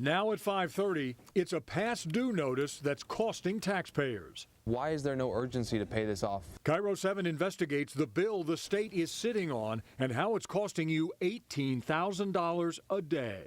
Now at 5:30, it's a past due notice that's costing taxpayers. Why is there no urgency to pay this off? Cairo 7 investigates the bill the state is sitting on and how it's costing you $18,000 a day.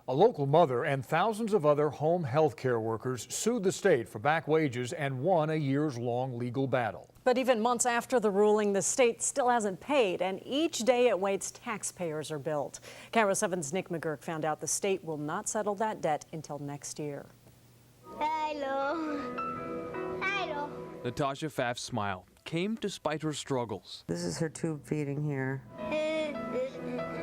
A local mother and thousands of other home health care workers sued the state for back wages and won a years-long legal battle. But even months after the ruling, the state still hasn't paid, and each day it waits, taxpayers are billed. Cairo 7's Nick McGurk found out the state will not settle that debt until next year. Hello. Hello. Natasha Pfaff's smile came despite her struggles. This is her tube feeding here.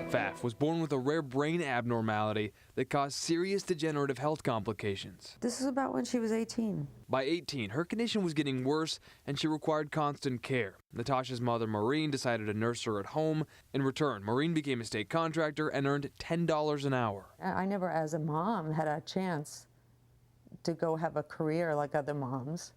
Pfaff was born with a rare brain abnormality that caused serious degenerative health complications. This is about when she was 18. By 18, her condition was getting worse and she required constant care. Natasha's mother, Maureen, decided to nurse her at home. In return, Maureen became a state contractor and earned $10 an hour. I never, as a mom, had a chance to go have a career like other moms.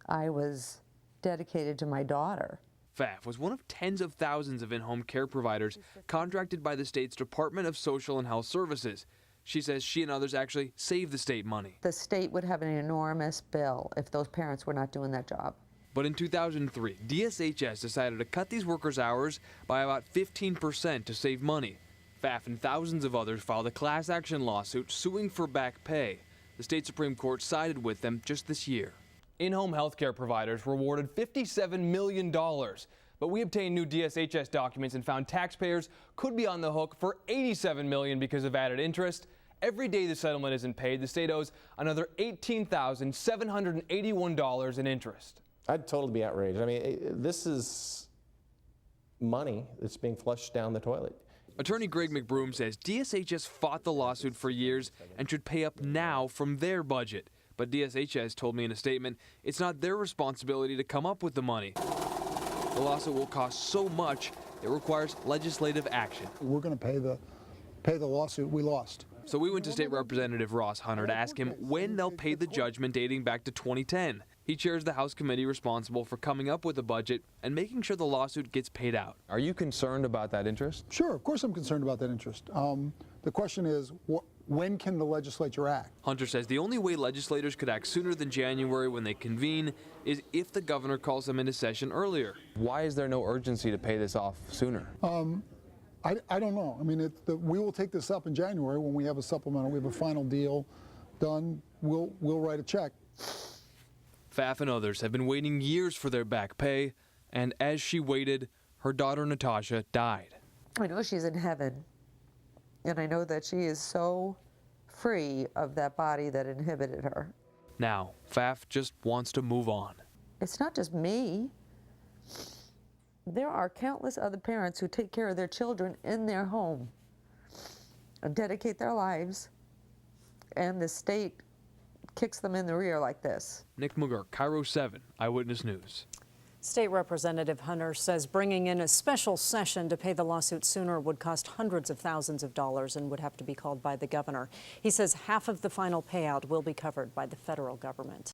I was dedicated to my daughter. Pfaff was one of tens of thousands of in-home care providers contracted by the state's Department of Social and Health Services. She says she and others actually saved the state money. The state would have an enormous bill if those parents were not doing that job. But in 2003, DSHS decided to cut these workers' hours by about 15% to save money. Pfaff and thousands of others filed a class action lawsuit suing for back pay. The state Supreme Court sided with them just this year. In-home healthcare providers were awarded $57 million, but we obtained new DSHS documents and found taxpayers could be on the hook for $87 million because of added interest. Every day the settlement isn't paid, the state owes another $18,781 in interest. I'd totally be outraged. I mean, this is money that's being flushed down the toilet. Attorney Greg McBroom says DSHS fought the lawsuit for years and should pay up now from their budget. But DSHS told me in a statement it's not their responsibility to come up with the money. The lawsuit will cost so much it requires legislative action. We're going to pay the lawsuit we lost. So we went to State Representative Ross Hunter to ask him when they'll pay the judgment dating back to 2010. He chairs the House committee responsible for coming up with a budget and making sure the lawsuit gets paid out. Are you concerned about that interest? Sure, of course I'm concerned about that interest. The question is, when can the legislature act? Hunter says the only way legislators could act sooner than January when they convene is if the governor calls them into session earlier. Why is there no urgency to pay this off sooner? I don't know. I mean, we will take this up in January when we have a supplemental. We have a final deal done. We'll write a check. Pfaff and others have been waiting years for their back pay, and as she waited, her daughter Natasha died. I know she's in heaven, and I know that she is so free of that body that inhibited her. Now, Pfaff just wants to move on. It's not just me. There are countless other parents who take care of their children in their home and dedicate their lives, and the state kicks them in the rear like this. Nick McGurk, Cairo 7, Eyewitness News. State Representative Hunter says bringing in a special session to pay the lawsuit sooner would cost hundreds of thousands of dollars and would have to be called by the governor. He says half of the final payout will be covered by the federal government.